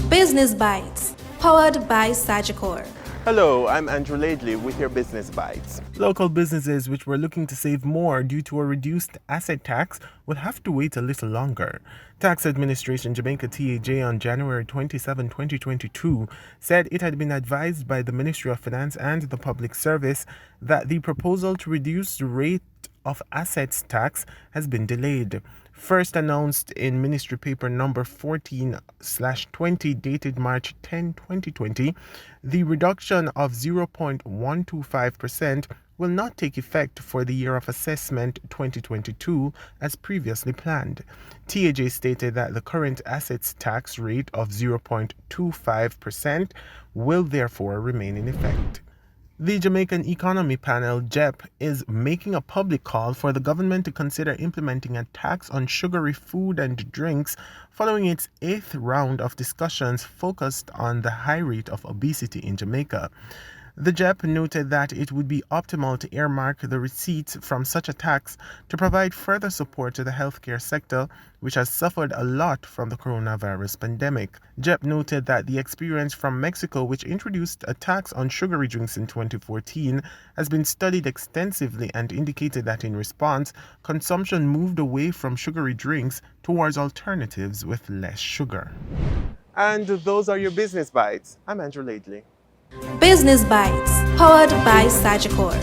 Business Bites, powered by Sagicor. Hello, I'm Andrew Laidley with your Business Bites. Local businesses which were looking to save more due to a reduced asset tax will have to wait a little longer. Tax Administration Jamaica TAJ on January 27, 2022 said it had been advised by the Ministry of Finance and the Public Service that the proposal to reduce the rate of assets tax has been delayed. First announced in Ministry Paper number 14/20 dated March 10, 2020, the reduction of 0.125% will not take effect for the year of assessment 2022 as previously planned. TAJ stated that the current assets tax rate of 0.25% will therefore remain in effect. The Jamaican Economy Panel, JEP, is making a public call for the government to consider implementing a tax on sugary food and drinks following its 8th round of discussions focused on the high rate of obesity in Jamaica. The JEP noted that it would be optimal to earmark the receipts from such a tax to provide further support to the healthcare sector, which has suffered a lot from the coronavirus pandemic. JEP noted that the experience from Mexico, which introduced a tax on sugary drinks in 2014, has been studied extensively and indicated that in response, consumption moved away from sugary drinks towards alternatives with less sugar. And those are your Business Bites. I'm Andrew Laidley. Business Bites, powered by Sagicor.